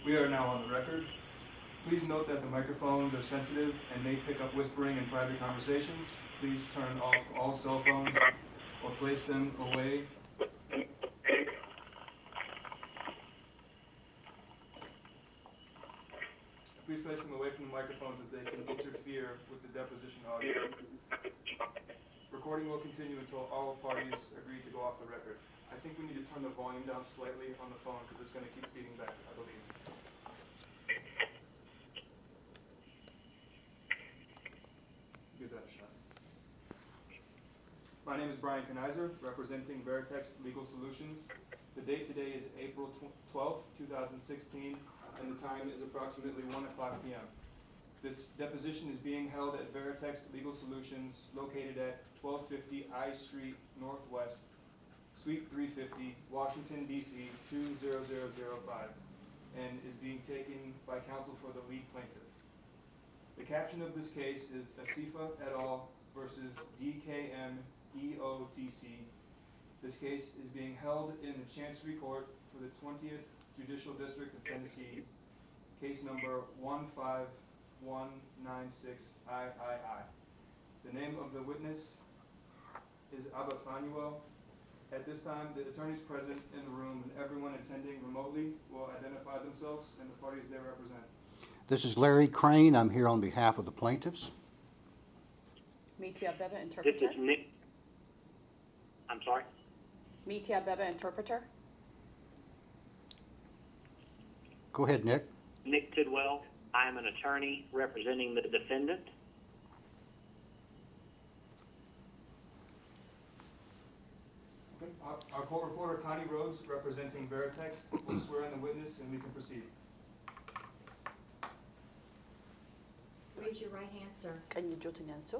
We are now on the record. Please note that the microphones are sensitive and may pick up whispering in private conversations. Please turn off all cell phones or place them away. Please place them away from the microphones as they can interfere with the deposition audio. Recording will continue until all parties agree to go off the record. I think we need to turn the volume down slightly on the phone because it's going to keep feeding back, I believe. Give that a shot. My name is Brian Kanizer, representing Veritext Legal Solutions. The date today is April 12th, 2016, and the time is approximately 1 o'clock p.m. This deposition is being held at Veritext Legal Solutions, located at 1250 I Street Northwest, Suite 350, Washington, D.C. 20005, and is being taken by counsel for the lead plaintiff. The caption of this case is Asifa et al. Versus DKM EOTC. This case is being held in the Chancery Court for the 20th Judicial District of Tennessee, case number 15196III. The name of the witness is Abba Fanuel. At this time, the attorneys present in the room and everyone attending remotely will identify themselves and the parties they represent. This is Larry Crane. I'm here on behalf of the plaintiffs. Metia Beba, interpreter. This is Nick. I'm sorry? Metia Beba, interpreter. Go ahead, Nick. Nick Tidwell. I am an attorney representing the defendant. Okay. Our court reporter, Connie Rhodes, representing Veritext, will swear in the witness and we can proceed. Raise your right hand, sir. ቀኝ እጆትን ያንሱ።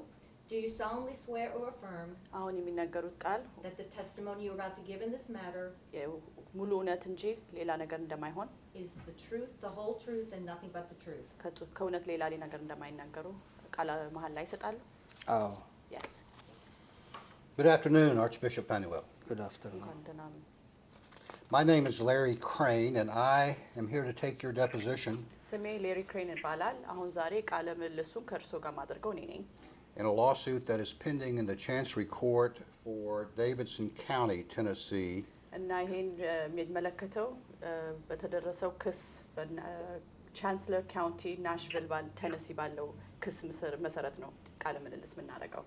Do you solemnly swear or affirm አሁን የሚናገሩት ቃል that the testimony you're about to give in this matter ሙሉ እውነት እንጂ ሌላ ነገር እንደማይሆን is the truth, the whole truth, and nothing but the truth? ከእውነት ሌላ ነገር እንደማይናገሩ ቃል መሀል ላይ ይሰጣሉ? Oh, Yes. Good afternoon, Archbishop Fanuel. good afternoon. እንኳን ደህና መጡ። My name is Larry Crane, and I am here to take your deposition ስሜ ሌሪ ክሬን ይባላል። አሁን ዛሬ ቃለ ምልልሱን ከእርሶ ጋር ማድረገው እኔ ነኝ። in a lawsuit that is pending in the Chancery Court for Davidson County, Tennessee, እና ይሄን የሚመለከተው በተደረሰው ክስ ቻንስለር ካውንቲ ናሽቪል ቴነሲ ባለው ክስ መሰረት ነው ቃለ ምልልስ የምናደርገው።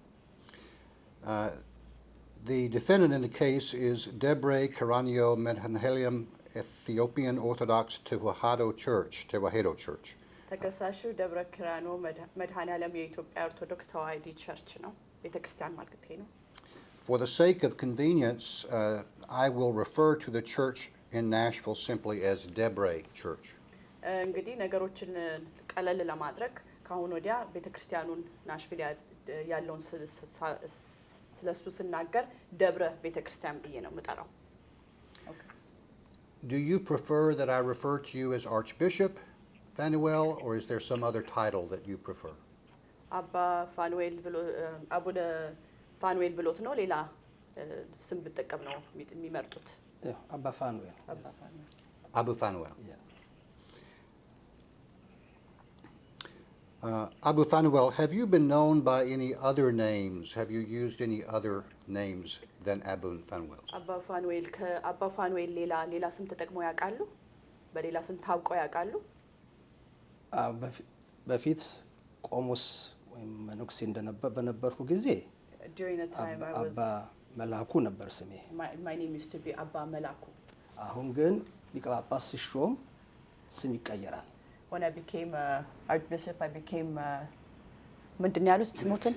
The defendant in the case is Debre Karanyo Medhanhelium Ethiopian Orthodox Tewahedo Church. ተከሳሹ ደብረ ክራኖ መድኃኔዓለም የኢትዮጵያ ኦርቶዶክስ ተዋሕዶ ቸርች ነው፣ ቤተክርስቲያን ማለት ነው። For the sake of convenience, I will refer to the church in Nashville simply as Debre Church. እንግዲህ ነገሮችን ቀለል ለማድረግ ከአሁን ወዲያ ቤተክርስቲያኑን ናሽቪል ያለውን ስለሱ ስናገር ደብረ ቤተክርስቲያን ብዬ ነው የምጠራው። Do you prefer that I refer to you as Archbishop Fanuel, or is there some other title that you prefer? አባ ፋኑኤል ብሎ አቡነ ፋኑኤል ብሎት ነው ሌላ ስም ብጠቀም ነው የሚመርጡት? Yeah, Abba Fanuel. አባ ፋኑኤል። Abu Fanuel. Yeah. Abu Fanuel, have you been known by any other names? Have you used any other names than Abu Fanuel? አባ ፋኑኤል ከአባ ፋኑኤል ሌላ ስም ተጠቅመው ያውቃሉ? በሌላ ስም ታውቀው ያውቃሉ? በፊት ቆሞስ ወይም መነኩሴ በነበርኩ ጊዜ During the time I was አባ መላኩ ነበር ስሜ። my name used to be አባ መላኩ. አሁን ግን ሊቀ ጳጳስ ሲሾም ስም ይቀየራል። When I became archbishop, I became ምንድን ነው ያሉት ስሙትን?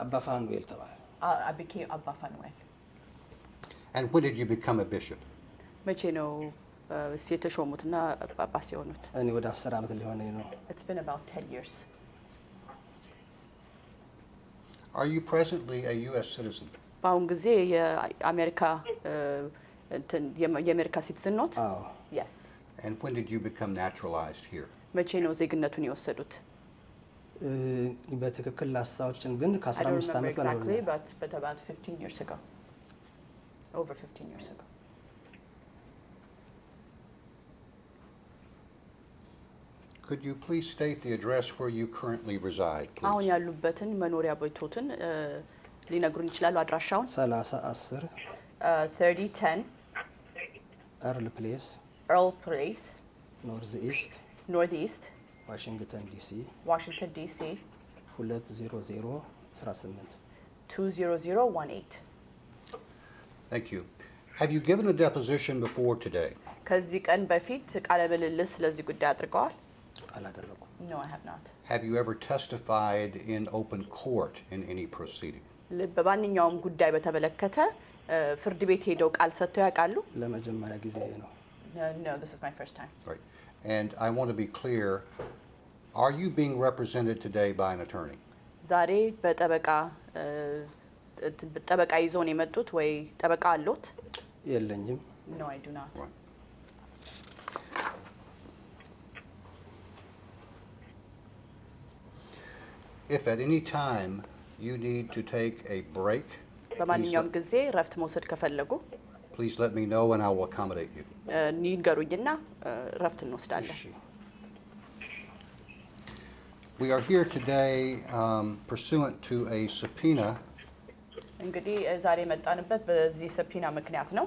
አባ ፋኑኤል ተባለ። I became አባ ፋኑኤል። And when did you become a bishop? መቼ ነው የተሾሙትና ጳጳስ የሆኑት? እኔ ወደ 10 ዓመት ሊሆነኝ ነው። It's been about 10 years. Are you presently a U.S. citizen? በአሁን ጊዜ የአሜሪካ ሲቲዝን ኖት? አዎ። Yes. And when did you become naturalized here? መቼ ነው ዜግነቱን የወሰዱት? በትክክል ላስታውችን ግን I don't ከ15 remember ዓመት በላይ exactly, ሆነ። but about 15 years ago. Over 15 years ago. Could you please state the address where you currently reside, አሁን please? ያሉበትን መኖሪያ ቤቶትን ሊነግሩን ይችላሉ አድራሻውን? 3010 3010 ኤርል ፕሌስ Earl Place, ኖርዝ ኢስት Northeast, ዋሽንግተን ዲሲ Washington DC 20018 20018. Thank you. Have you given a deposition before today? ከዚህ ቀን በፊት ቃለ ምልልስ ስለዚህ ጉዳይ አድርገዋል? አላደረኩም። No, I have not. Have you ever testified in open court in any proceeding? በማንኛውም ጉዳይ በተመለከተ ፍርድ ቤት ሄደው ቃል ሰጥተው ያውቃሉ? ለመጀመሪያ ጊዜ ነው። No, this is my first time. Right. And I want to be clear, are you being represented today by an attorney? ዛሬ በጠበቃ ጠበቃ ይዘው ነው የመጡት ወይ ጠበቃ አሉት? የለኝም። No, I do not. Right. If at any time you need to take a break, በማንኛውም ጊዜ ረፍት መውሰድ ከፈለጉ please let me know and I will accommodate you. ንገሩኝና ረፍት እንወስዳለን። እሺ። We are here today pursuant to a subpoena. እንግዲህ ዛሬ የመጣንበት በዚህ ሰፒና ምክንያት ነው።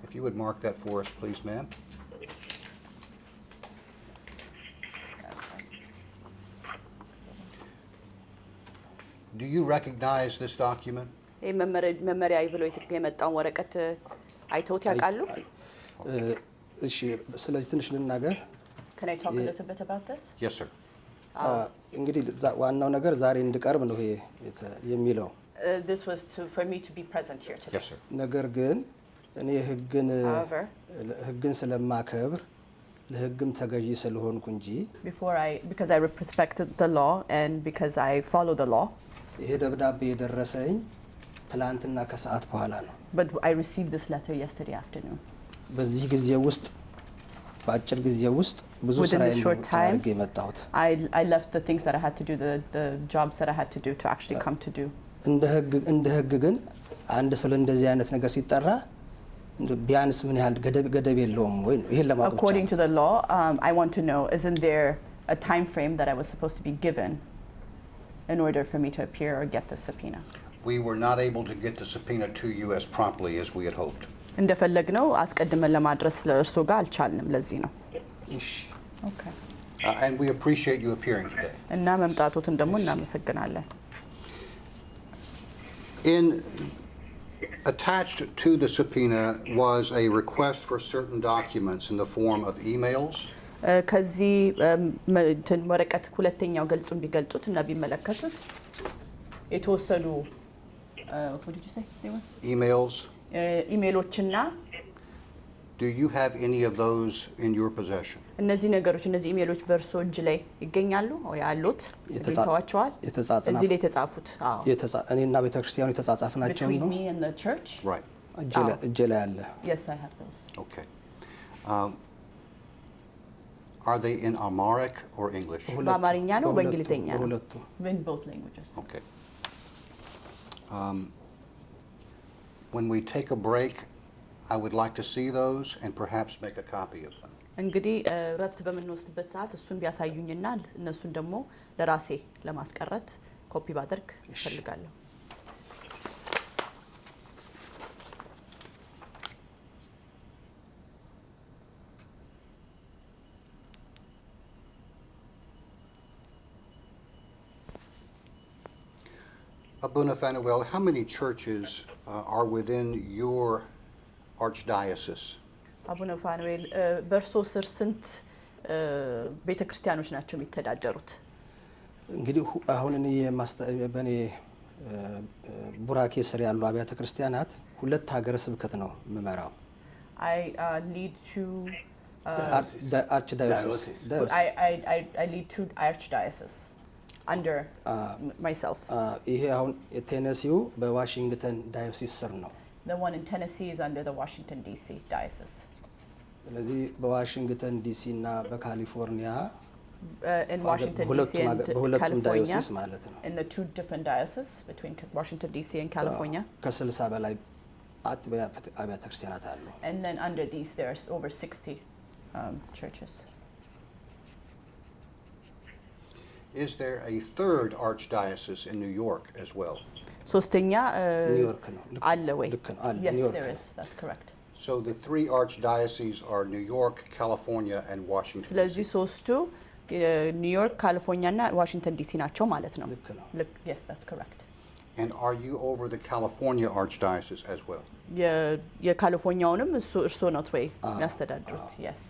If you would mark that for us, please, ma'am. Do you recognize this document? ይህ መመሪያ ብሎ የመጣውን ወረቀት አይተውት ያውቃሉ? እሺ፣ ስለዚህ ትንሽ ልናገር። Can I talk a little bit about this? Yes, sir. እንግዲህ ዋናው ነገር ዛሬ እንድቀርብ ነው ይሄ የሚለው። This was for me to be present here today. Yes, sir. ነገር ግን እኔ However, ህግን ስለማከብር ለህግም ተገዢ ስለሆንኩ እንጂ because I respect the law and because I follow the law. ይሄ ደብዳቤ የደረሰኝ ትላንትና ከሰዓት በኋላ ነው። But I received this letter yesterday afternoon. በዚህ ጊዜ ውስጥ በአጭር ጊዜ ውስጥ ብዙ Within ስራ this short time, አድርጌ የመጣሁት I left the things that I had to do, the jobs that I had to do to actually come to do. እንደ ህግ ግን አንድ ሰው እንደዚህ አይነት ነገር ሲጠራ ቢያንስ ምን ያህል ገደብ የለውም ወይ ነው ይሄን ለማወቅ ብቻ። According to the law, I want to know, isn't there a time frame that I was supposed to be given in order for me to appear or get the subpoena? We were not able to get the subpoena to you as promptly as we had hoped. እንደፈለግነው አስቀድመን ለማድረስ ለእርሶ ጋር አልቻልንም። ለዚህ ነው። እሺ። Okay. And we appreciate you appearing today. እና መምጣቶትን ደግሞ እናመሰግናለን። Attached to the subpoena was a request for certain documents in the form of emails. ከዚህ ወረቀት ሁለተኛው ገልጹን ቢገልጹት እና ቢመለከቱት የተወሰዱ what did you say? Emails. ኢሜሎችና Do you have any of those in your possession? እነዚህ ነገሮች እነዚህ ኢሜሎች በእርሶ እጅ ላይ ይገኛሉ ወይ አሉት? ይተዋቸዋል? እዚህ ላይ የተጻፉት? አዎ። እኔና ቤተክርስቲያኑ የተጻጻፍናቸው ነው። Between me and the church? Right. እጄ ላይ አለ። Yes, I have those. Okay. Are they in Amharic or English? በአማርኛ ነው በእንግሊዝኛ ነው? በሁለቱም። In both languages. Okay. When we take a break, I would like to see those and perhaps make a copy of them. እንግዲህ ረፍት በምንወስድበት ሰዓት እሱን ቢያሳዩኝና እነሱን ደግሞ ለራሴ ለማስቀረት ኮፒ ባደርግ እፈልጋለሁ። Abuna Fanuel, how many churches are within your archdiocese? አቡነ ፋኑኤል በእርሶ ስር ስንት ቤተ ክርስቲያኖች ናቸው የሚተዳደሩት? እንግዲህ አሁን እኔ በእኔ ቡራኬ ስር ያሉ አብያተ ክርስቲያናት ሁለት ሀገረ ስብከት ነው የምመራው። I lead two archdiocese. I lead two archdioceses under myself. ይሄ አሁን የቴነሲው በዋሽንግተን ዳዮሲስ ስር ነው። The one in Tennessee is under the Washington DC diocese. ስለዚህ በዋሽንግተን ዲሲ እና በካሊፎርኒያ In Washington DC and በሁለቱም California, ዳዮሲስ ማለት ነው። in the two different dioceses between Washington DC and California. ከ60 በላይ አብያተ ክርስቲያናት አሉ። And then under these there's over 60 churches. Is there a third archdiocese in New York as well? ሶስተኛ ኒውዮርክ ነው። አለ ወይ? ልክ ነው አለ Yes, ኒውዮርክ there ነው። is. That's correct. So the three archdioceses are New York, California, and Washington. ስለዚህ DC. ሶስቱ ኒውዮርክ፣ ካሊፎርኒያ እና ዋሽንግተን ዲሲ ናቸው ማለት ነው። ልክ ነው። Yes, that's correct. And are you over the California archdiocese as well? የካሊፎርኒያውንም እርስዎ ነው ወይ አዎ፣ የሚያስተዳድሩት? አዎ። Yes.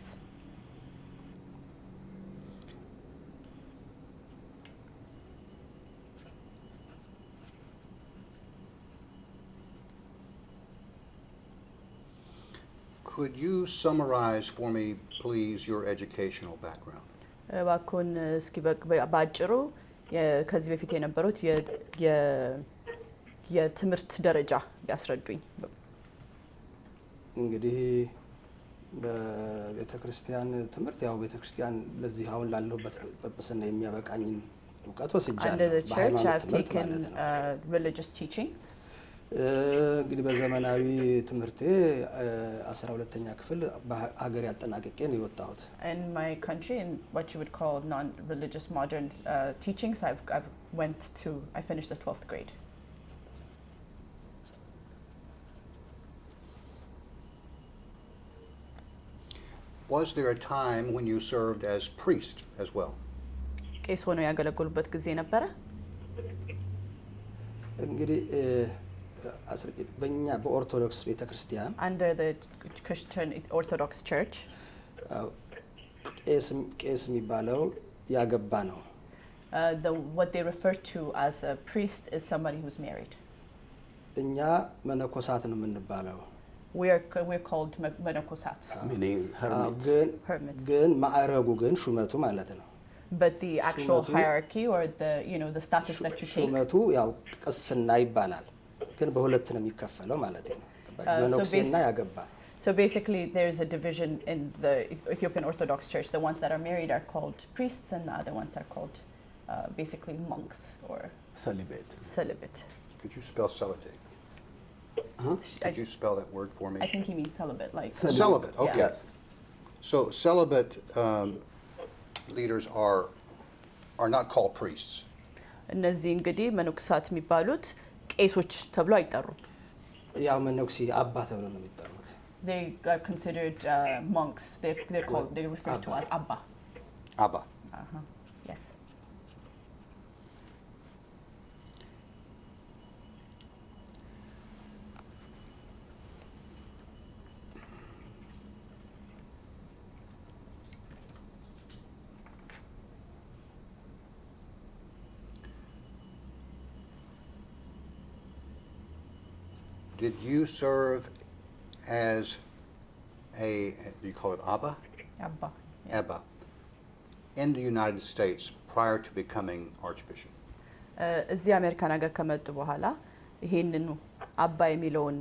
Could you summarize for me, please, your educational background? እባክዎን እስኪ በአጭሩ ከዚህ በፊት የነበሩት የትምህርት ደረጃ ቢያስረዱኝ። እንግዲህ በቤተ ክርስቲያን ትምህርት ያው ቤተ ክርስቲያን ለዚህ አሁን ላለሁበት ጵጵስና የሚያበቃኝን እውቀት ወስጃለሁ። Under the church, በሃይማኖት I've ትምህርት taken ማለት ነው። religious teachings. እንግዲህ በዘመናዊ ትምህርቴ 12ኛ ክፍል በሀገር ያጠናቅቄ ነው የወጣሁት። In my country, in what you would call non-religious modern teachings, I finished the 12th grade. Was there a time when you served as priest as well? ቄስ ሆነው ያገለገሉበት ጊዜ ነበረ? እንግዲህ በእኛ በኦርቶዶክስ ቤተክርስቲያን Under the Christian Orthodox Church, ቄስ የሚባለው ያገባ ነው። what they refer to as a priest is somebody who's married. እኛ መነኮሳት ነው የምንባለው። We're called menokosat. Meaning hermits. Hermits. ግን ማዕረጉ ግን ሹመቱ ማለት ነው። But the actual ሹመቱ- hierarchy or the status that you take. ሹመቱ ያው ቅስና ይባላል። ግን በሁለት ነው የሚከፈለው ማለት ነው። so መነኩሴና basi- ያገባ። So basically, there's a division in the Ethiopian Orthodox Church. The ones that are married are called priests, and the other ones are called basically monks or Celibate. celibate. Could you spell celibate? Huh? Could you spell that word for me? I think he means celibate, like Celibate. Celibate, okay. Yes. So celibate leaders are not called priests. እነዚህ እንግዲህ መነኩሳት የሚባሉት ቄሶች ተብሎ አይጠሩም። ያው መነኩሴ አባ ተብሎ ነው የሚጠሩት። They are considered monks. They're referred to as Abba. Abba. Yes. Did you serve as do you call it Abba? Abba. Yeah. Abba. In the United States prior to becoming Archbishop? እዚህ አሜሪካን ሀገር ከመጡ በኋላ ይሄንን አባ የሚለውን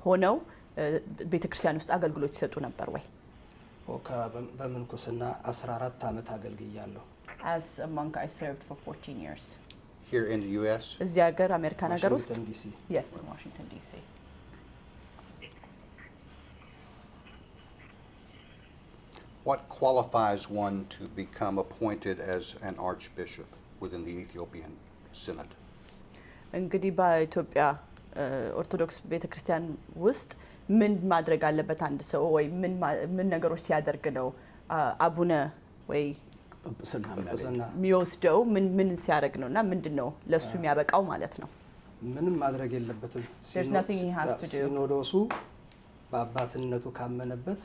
ሆነው ቤተክርስቲያን ውስጥ አገልግሎት ይሰጡ ነበር ወይ? በምንኩስና 14 ዓመት አገልግያለሁ። As a monk, I served for 14 years. Here in the U.S.? እዚህ ሀገር አሜሪካን ሀገር ውስጥ? ዋሽንግተን ዲሲ። Yes, in Washington DC. What qualifies one to become appointed as an archbishop within the Ethiopian Synod? እንግዲህ በኢትዮጵያ ኦርቶዶክስ ቤተክርስቲያን ውስጥ ምን ማድረግ አለበት አንድ ሰው ወይ ምን ነገሮች ሲያደርግ ነው አቡነ ወይ ጵጵስና ጵጵስና የሚወስደው ምን ሲያደርግ ነው እና ምንድነው ለሱ የሚያበቃው ማለት ነው? ምንም ማድረግ የለበትም። There's nothing he has to do. ሲኖዶሱ በአባትነቱ ካመነበት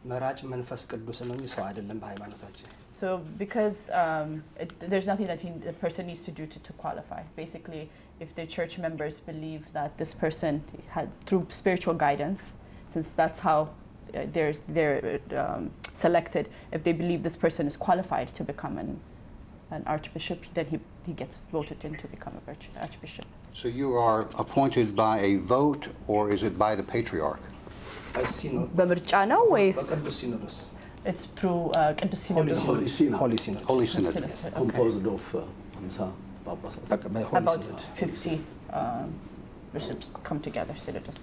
መራጭ መንፈስ ቅዱስ ነው እንጂ ሰው አይደለም በሃይማኖታችን። So because there's nothing that the person needs to do to qualify. Basically, if the church members believe that this person had through spiritual guidance, since that's how they're selected, if they believe this person is qualified to become an archbishop, then he gets voted in to become an archbishop. So you are appointed by a vote, or is it by the patriarch? በምርጫ ነው ወይስ? በቅዱስ ሲኖዶስ። It's through ቅዱስ ሲኖዶስ? Holy Synod. ሆሊ ሲኖዶስ። Holy Synod. Synod, okay. Composed of 50 ጳጳሳት። በቃ በሆሊ About ሲኖዶስ። 50 bishops come together, synods.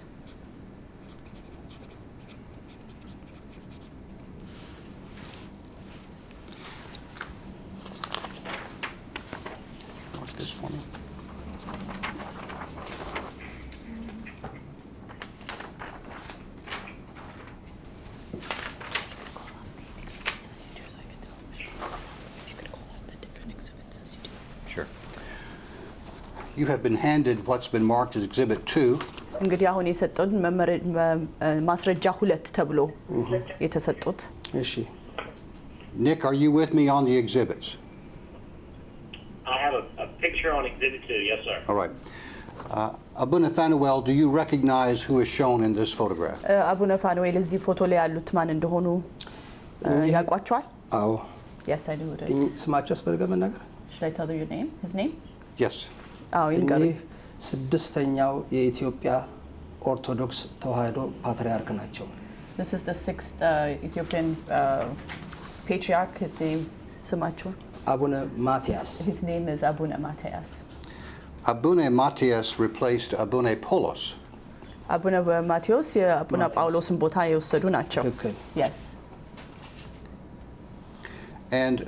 You have been handed what's been marked as Exhibit 2. እንግዲህ አሁን የሰጠውን ማስረጃ 2 ተብሎ የተሰጡት እሺ Nick, are you with me on the exhibits? I have a picture on Exhibit 2, yes, sir. All right. Abuna Fanuel, do you recognize who is shown in this photograph? አቡነ ፋኑኤል እዚህ ፎቶ ላይ ያሉት ማን እንደሆኑ ያውቋቸዋል? አዎ Yes, I do. ስማቸው አስፈልገ መናገር Should I tell you your name? His name? Yes. አዎ ይንገሩ። ስድስተኛው የኢትዮጵያ ኦርቶዶክስ ተዋሕዶ ፓትርያርክ ናቸው። This is the 6th Ethiopian patriarch. His name ስማቸው አቡነ ማቲያስ His name is Abuna Matthias. Abuna Matthias replaced Abuna Polos. አቡነ ማቴዎስ የአቡነ ጳውሎስን ቦታ የወሰዱ ናቸው። ትክክል Yes. And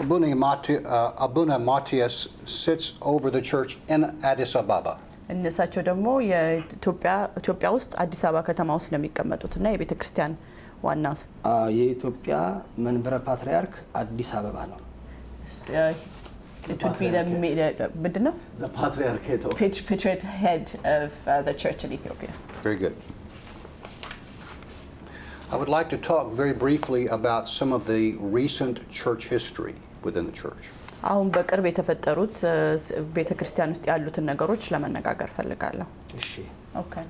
Abuna Matthias sits over the church in Addis Ababa. እነሳቸው ደግሞ ኢትዮጵያ ውስጥ አዲስ አበባ ከተማ ውስጥ ነው የሚቀመጡትና የቤተ ክርስቲያን ዋና የኢትዮጵያ መንበረ ፓትርያርክ አዲስ አበባ ነው። It would be ምንድን ነው? The Patriarchate of Patriarch head of the church in Ethiopia. Very good. I would like to talk very briefly about some of the recent church history within the church. አሁን በቅርብ የተፈጠሩት ቤተ ክርስቲያን ውስጥ ያሉትን ነገሮች ለመነጋገር ፈልጋለሁ። እሺ Okay.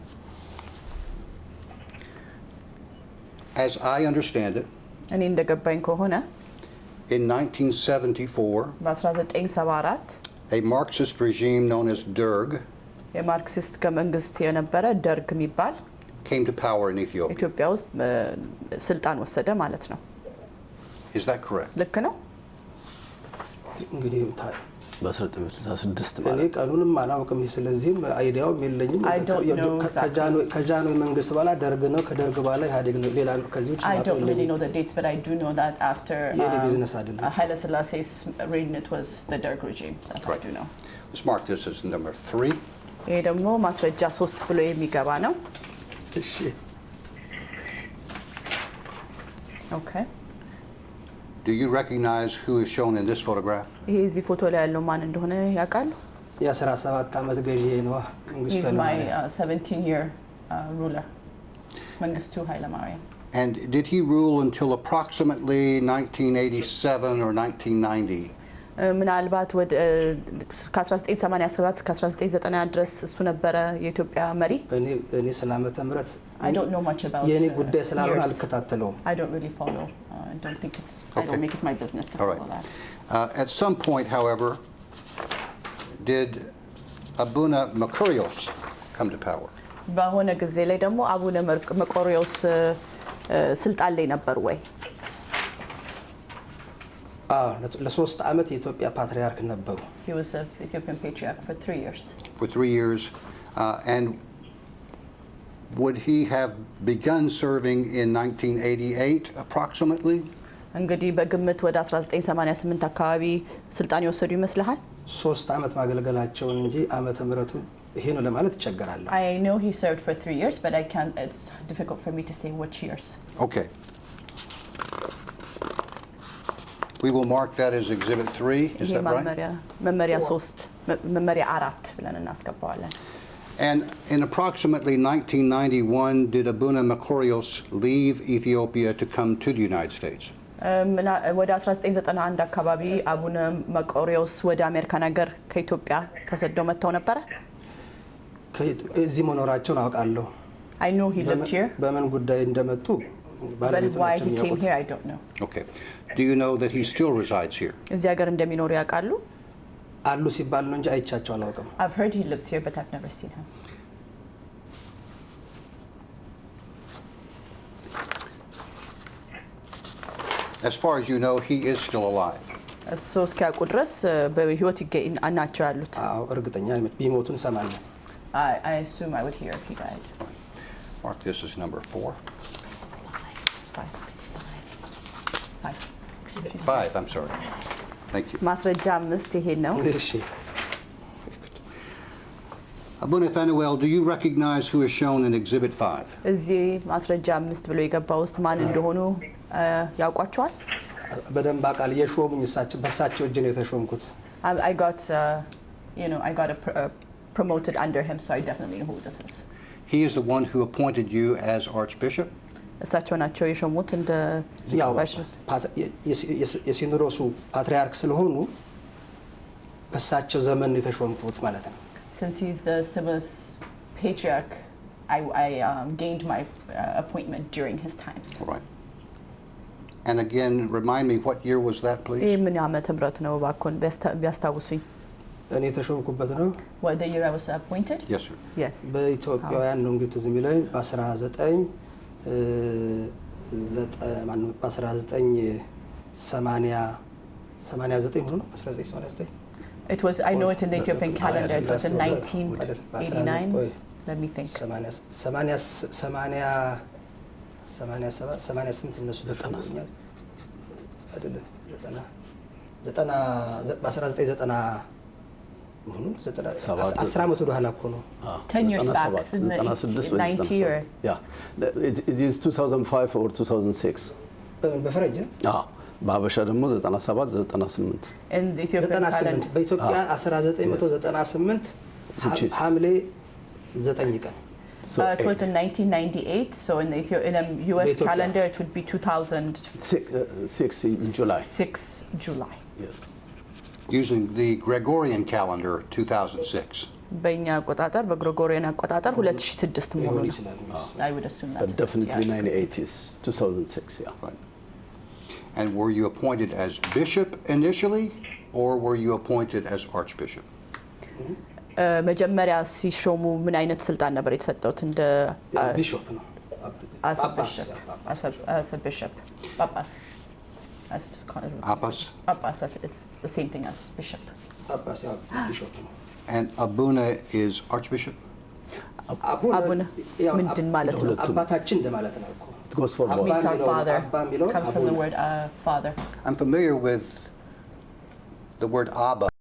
As I understand it, እኔ እንደገባኝ ከሆነ in 1974, በ1974 a Marxist regime known as Derg የማርክሲስት መንግስት የነበረ ደርግ የሚባል came to power in Ethiopia. ኢትዮጵያ ውስጥ ስልጣን ወሰደ ማለት ነው። Is that correct? ልክ ነው? እንግዲህ በ1966 እኔ ማለት ቀኑንም አላውቅም ስለዚህም አይዲያውም የለኝም። I don't know ከጃንሆይ መንግስት በኋላ ደርግ ነው፣ ከደርግ በኋላ ኢህአዴግ ነው። ሌላ ከዚህ ውጭ I don't really የለኝም። know the dates, but I do know that after የኔ ቢዝነስ አይደለም። Haile Selassie's reign, it was the Derg regime. That I Right. do know. Let's mark this as number 3. ይሄ ደግሞ ማስረጃ 3 ብሎ የሚገባ ነው። እሺ Okay. Do you recognize who is shown in this photograph? ይሄ እዚህ ፎቶ ላይ ያለው ማን እንደሆነ ያውቃሉ? የ17 ዓመት ገዢ ነው መንግስቱ He's my ኃይለማርያም። 17-year ruler. መንግስቱ ኃይለማርያም። And did he rule until approximately 1987 or 1990? ምናልባት ወደ ከ1987 እስከ 1990 ድረስ እሱ ነበረ የኢትዮጵያ መሪ። እኔ ስለ ዓመተ ምህረት I don't know much about የኔ ጉዳይ ስላልሆነ years. አልከታተለውም። I don't really follow. I don't think it's. I Okay. don't make it my business to All follow right. that. At some point, however, did Abuna Makarios come to power? በሆነ ጊዜ ላይ ደግሞ አቡነ መቆሪዎስ ስልጣን ላይ ነበር ወይ? ለ3 ዓመት የኢትዮጵያ ፓትርያርክ ነበሩ። He was an Ethiopian patriarch for 3 years. For 3 years. And would he have begun serving in 1988 approximately? እንግዲህ በግምት ወደ 1988 አካባቢ ስልጣን የወሰዱ ይመስልሃል? 3 ዓመት ማገልገላቸውን እንጂ ዓመተ ምህረቱን ይሄ ነው ለማለት ይቸገራለሁ። I know he served for 3 years, but it's difficult for me to say which years. Okay. We will mark that as Exhibit 3. Is ይሄ that right? መመሪያ 3 መመሪያ 4 ብለን እናስገባዋለን። And in approximately 1991, did Abuna Makarios leave Ethiopia to come to the United States? ወደ 1991 አካባቢ አቡነ መቆሪዎስ ወደ አሜሪካን ሀገር ከኢትዮጵያ ተሰደው መጥተው ነበረ። እዚህ መኖራቸውን አውቃለሁ። I know he lived here. በምን ጉዳይ እንደመጡ But ባለቤቱ why ናቸው he came የሚያውቁት። here, I don't know. Okay. Do you know that he still resides here? እዚህ ሀገር እንደሚኖሩ ያውቃሉ? አሉ ሲባል ነው እንጂ አይቻቸው አላውቅም። I've heard he lives here, but I've never seen him. As far as you know, he is still alive. እሱ እስኪያውቁ ድረስ በህይወት ናቸው ያሉት። አዎ እርግጠኛ ነኝ ቢሞቱ እንሰማለን። I assume I would hear if he died. Mark this as number 4. It's 5. 5. 5, I'm sorry. Thank you. ማስረጃ 5 ይሄ ነው። እሺ Abuna Fanuel, do you recognize who is shown in Exhibit 5? እዚህ ማስረጃ 5 ብሎ የገባ ውስጥ ማን እንደሆኑ ያውቋቸዋል? በደንብ አቃል የሾሙኝ በሳቸው እጅ ነው የተሾምኩት። I got I got promoted under him, so I definitely know who this is. He is the one who appointed you as Archbishop? እሳቸው ናቸው የሾሙት እንደ ያው ሊቀ የሲኖዶሱ ፓትርያርክ ስለሆኑ በሳቸው ዘመን የተሾምኩት ማለት ነው። Since he's the Syba's patriarch, I gained my appointment during his times. Right. And again, remind me, what year was that, ይህ please? ምን ዓመተ ምህረት ነው እባክዎን ቢያስታውሱኝ? እኔ የተሾምኩበት ነው What the year I was appointed? Yes, sir. Yes. በኢትዮጵያውያን ነው እንግዲህ ትዝ የሚለኝ በ1989 ሆኖ ነው 1989 It was, I know it in the Ethiopian calendar, it was in 1989. Let me think. 88 እነሱ ተሾሙኛል አይደለም 1990 መሆኑን 10 ዓመት ወደ ኋላ እኮ ነው 10 years back, in the 90 or Yeah. It is 2005 or 2006. በፈረንጅ ነው በሀበሻ ደግሞ 97 98 in the Ethiopian 98 calendar. በኢትዮጵያ 1998 ሐምሌ 9 ቀን So It was in 1998, so in the in a US Ethiopia. calendar it would be 6 in July. 2006 July. Yes. Using the Gregorian calendar, 2006. በእኛ አቆጣጠር በግሪጎሪያን አቆጣጠር 2006 መሆኑ ሊሆን ነው። ይችላል I would assume that. But definitely 98 is 2006, yeah. Right. And were you appointed as bishop initially, or were you appointed as archbishop? መጀመሪያ ሲሾሙ ምን አይነት ስልጣን ነበር የተሰጠውት? እንደ ቢሾፕ ነው as a bishop. As a bishop. Papas. As it is called. Papas? Papas, it's the same thing as bishop. ጳጳስ ያው ቢሾፕ ነው And Abuna is archbishop? አቡነ ምንድን ማለት ነው? አባታችን እንደማለት ነው እኮ It goes for Abba both. Means our የሚለው father. አባ የሚለው Comes from the አቡነ word father. I'm familiar with the word Abba